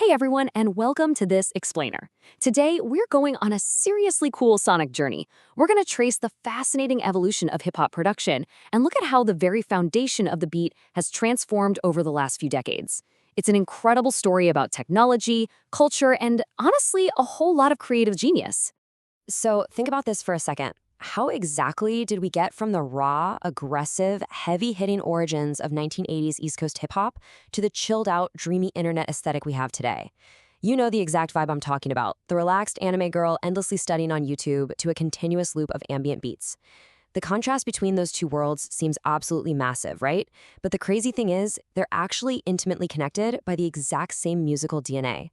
Hey everyone, and welcome to this explainer. Today, we're going on a seriously cool sonic journey. We're going to trace the fascinating evolution of hip hop production and look at how the very foundation of the beat has transformed over the last few decades. It's an incredible story about technology, culture, and honestly, a whole lot of creative genius. So think about this for a second. How exactly did we get from the raw, aggressive, heavy-hitting origins of 1980s East Coast hip-hop to the chilled-out, dreamy internet aesthetic we have today? You know the exact vibe I'm talking about, the relaxed anime girl endlessly studying on YouTube to a continuous loop of ambient beats. The contrast between those two worlds seems absolutely massive, right? But the crazy thing is, they're actually intimately connected by the exact same musical DNA.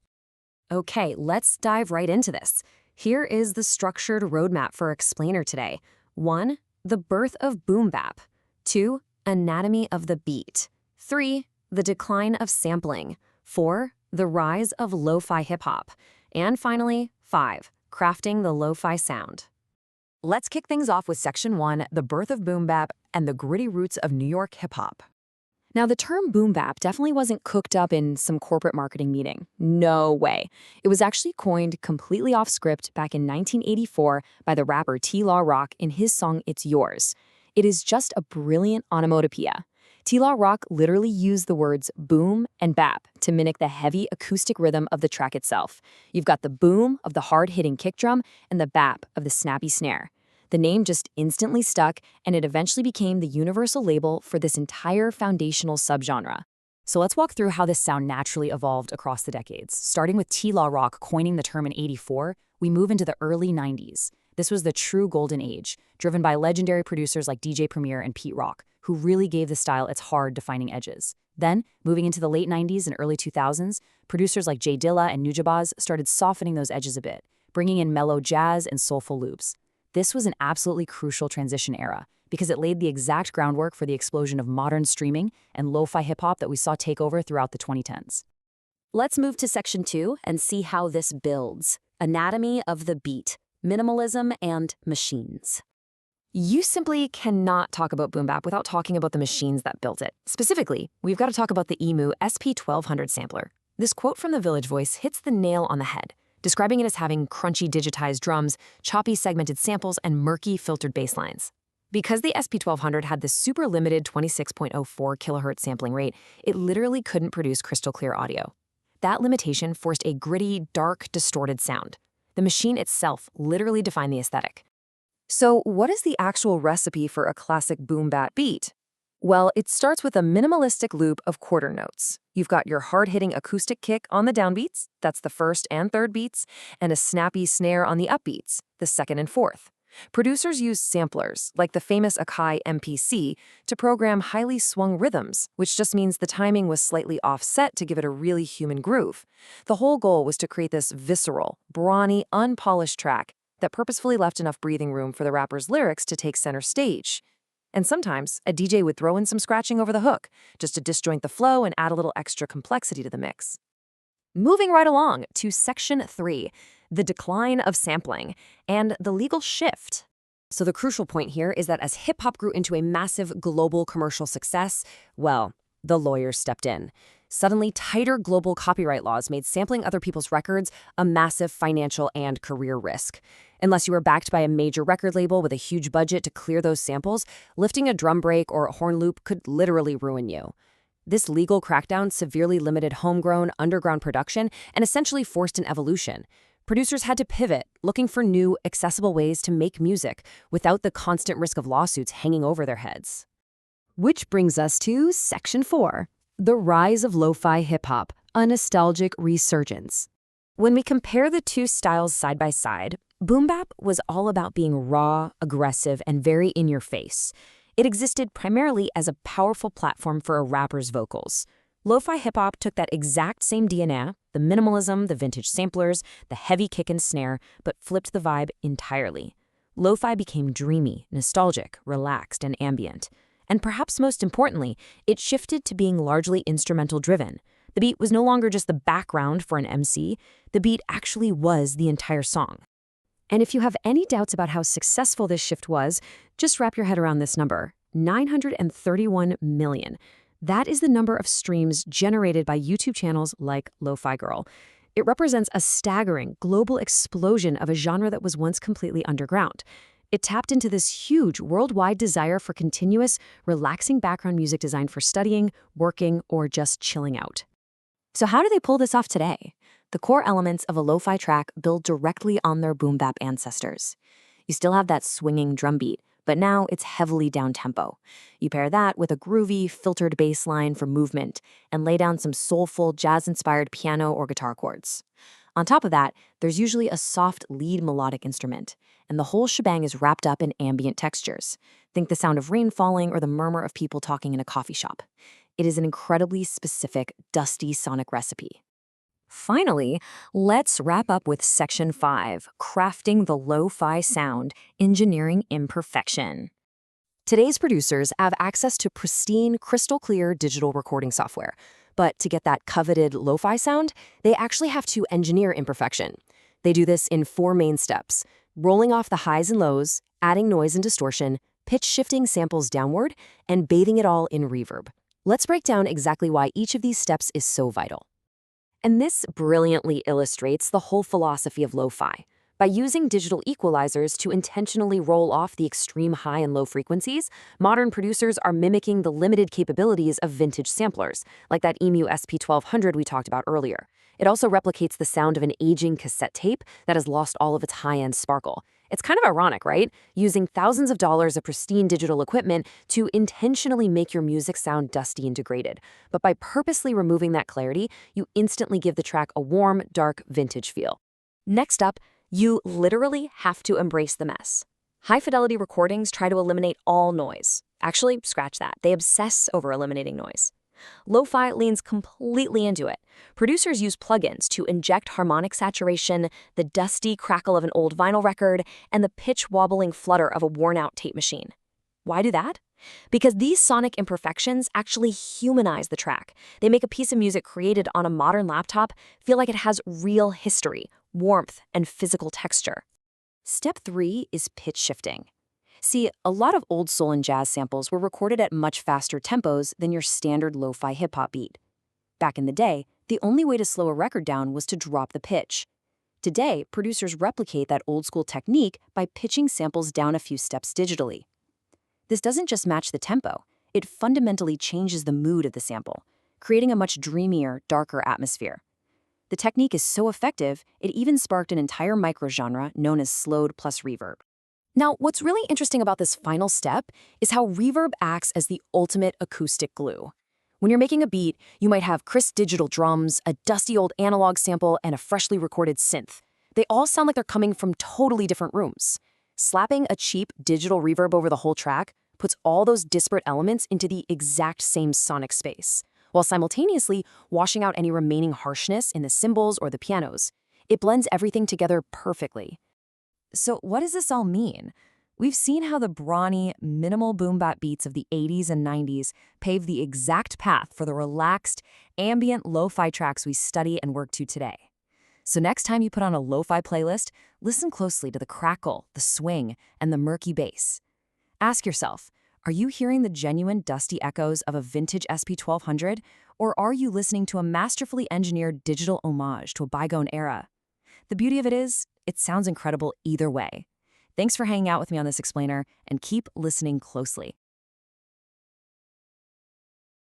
Okay, let's dive right into this. Here is the structured roadmap for Explainer today. 1. The birth of boom bap. 2. Anatomy of the beat. 3. The decline of sampling. 4. The rise of lo-fi hip-hop. And finally, 5. Crafting the lo-fi sound. Let's kick things off with Section 1, the birth of boom bap and the gritty roots of New York hip-hop. Now, the term boom bap definitely wasn't cooked up in some corporate marketing meeting. No way. It was actually coined completely off script back in 1984 by the rapper T-Law Rock in his song It's Yours. It is just a brilliant onomatopoeia. T-Law Rock literally used the words boom and bap to mimic the heavy acoustic rhythm of the track itself. You've got the boom of the hard-hitting kick drum and the bap of the snappy snare. The name just instantly stuck, and it eventually became the universal label for this entire foundational subgenre. So let's walk through how this sound naturally evolved across the decades. Starting with T-Law Rock coining the term in '84, we move into the early '90s. This was the true golden age, driven by legendary producers like DJ Premier and Pete Rock, who really gave the style its hard, defining edges. Then, moving into the late '90s and early 2000s, producers like Jay Dilla and Nujabes started softening those edges a bit, bringing in mellow jazz and soulful loops. This was an absolutely crucial transition era because it laid the exact groundwork for the explosion of modern streaming and lo-fi hip-hop that we saw take over throughout the 2010s. Let's move to Section 2 and see how this builds. Anatomy of the beat, minimalism, and machines. You simply cannot talk about boom bap without talking about the machines that built it. Specifically, we've got to talk about the EMU SP1200 sampler. This quote from the Village Voice hits the nail on the head, describing it as having crunchy digitized drums, choppy segmented samples, and murky filtered bass lines. Because the SP1200 had this super limited 26.04 kilohertz sampling rate, it literally couldn't produce crystal clear audio. That limitation forced a gritty, dark, distorted sound. The machine itself literally defined the aesthetic. So what is the actual recipe for a classic boom bap beat? Well, it starts with a minimalistic loop of quarter notes. You've got your hard-hitting acoustic kick on the downbeats, that's the first and third beats, and a snappy snare on the upbeats, the second and fourth. Producers use samplers, like the famous Akai MPC, to program highly swung rhythms, which just means the timing was slightly offset to give it a really human groove. The whole goal was to create this visceral, brawny, unpolished track that purposefully left enough breathing room for the rapper's lyrics to take center stage. And sometimes, a DJ would throw in some scratching over the hook, just to disjoint the flow and add a little extra complexity to the mix. Moving right along to Section 3, the decline of sampling and the legal shift. So the crucial point here is that as hip-hop grew into a massive global commercial success, well, the lawyers stepped in. Suddenly, tighter global copyright laws made sampling other people's records a massive financial and career risk. Unless you were backed by a major record label with a huge budget to clear those samples, lifting a drum break or a horn loop could literally ruin you. This legal crackdown severely limited homegrown, underground production and essentially forced an evolution. Producers had to pivot, looking for new, accessible ways to make music without the constant risk of lawsuits hanging over their heads. Which brings us to Section 4. The rise of lo-fi hip-hop, a nostalgic resurgence. When we compare the two styles side by side, boom bap was all about being raw, aggressive, and very in-your-face. It existed primarily as a powerful platform for a rapper's vocals. Lo-fi hip-hop took that exact same DNA, the minimalism, the vintage samplers, the heavy kick and snare, but flipped the vibe entirely. Lo-fi became dreamy, nostalgic, relaxed, and ambient. And perhaps most importantly, it shifted to being largely instrumental-driven. The beat was no longer just the background for an MC, the beat actually was the entire song. And if you have any doubts about how successful this shift was, just wrap your head around this number, 931 million. That is the number of streams generated by YouTube channels like Lo-Fi Girl. It represents a staggering global explosion of a genre that was once completely underground. It tapped into this huge worldwide desire for continuous, relaxing background music designed for studying, working, or just chilling out. So how do they pull this off today? The core elements of a lo-fi track build directly on their boom bap ancestors. You still have that swinging drum beat, but now it's heavily down-tempo. You pair that with a groovy, filtered bass line for movement and lay down some soulful, jazz-inspired piano or guitar chords. On top of that, there's usually a soft lead melodic instrument, and the whole shebang is wrapped up in ambient textures. Think the sound of rain falling or the murmur of people talking in a coffee shop. It is an incredibly specific, dusty sonic recipe. Finally, let's wrap up with Section 5, Crafting the Lo-Fi Sound, Engineering Imperfection. Today's producers have access to pristine, crystal-clear digital recording software. But to get that coveted lo-fi sound, they actually have to engineer imperfection. They do this in 4 main steps: rolling off the highs and lows, adding noise and distortion, pitch shifting samples downward, and bathing it all in reverb. Let's break down exactly why each of these steps is so vital. And this brilliantly illustrates the whole philosophy of lo-fi. By using digital equalizers to intentionally roll off the extreme high and low frequencies, modern producers are mimicking the limited capabilities of vintage samplers, like that EMU SP1200 we talked about earlier. It also replicates the sound of an aging cassette tape that has lost all of its high-end sparkle. It's kind of ironic, right? Using thousands of dollars of pristine digital equipment to intentionally make your music sound dusty and degraded. But by purposely removing that clarity, you instantly give the track a warm, dark, vintage feel. Next up, you literally have to embrace the mess. High-fidelity recordings try to eliminate all noise. Actually, scratch that. They obsess over eliminating noise. Lo-fi leans completely into it. Producers use plugins to inject harmonic saturation, the dusty crackle of an old vinyl record, and the pitch-wobbling flutter of a worn-out tape machine. Why do that? Because these sonic imperfections actually humanize the track. They make a piece of music created on a modern laptop feel like it has real history, warmth, and physical texture. Step 3 is pitch shifting. See, a lot of old soul and jazz samples were recorded at much faster tempos than your standard lo-fi hip-hop beat. Back in the day, the only way to slow a record down was to drop the pitch. Today, producers replicate that old-school technique by pitching samples down a few steps digitally. This doesn't just match the tempo, it fundamentally changes the mood of the sample, creating a much dreamier, darker atmosphere. The technique is so effective, it even sparked an entire microgenre known as slowed plus reverb. Now, what's really interesting about this final step is how reverb acts as the ultimate acoustic glue. When you're making a beat, you might have crisp digital drums, a dusty old analog sample, and a freshly recorded synth. They all sound like they're coming from totally different rooms. Slapping a cheap digital reverb over the whole track puts all those disparate elements into the exact same sonic space, while simultaneously washing out any remaining harshness in the cymbals or the pianos. It blends everything together perfectly. So what does this all mean? We've seen how the brawny, minimal boom bap beats of the 80s and 90s paved the exact path for the relaxed, ambient lo-fi tracks we study and work to today. So next time you put on a lo-fi playlist, listen closely to the crackle, the swing, and the murky bass. Ask yourself, are you hearing the genuine dusty echoes of a vintage SP1200, or are you listening to a masterfully engineered digital homage to a bygone era? The beauty of it is, it sounds incredible either way. Thanks for hanging out with me on this explainer, and keep listening closely.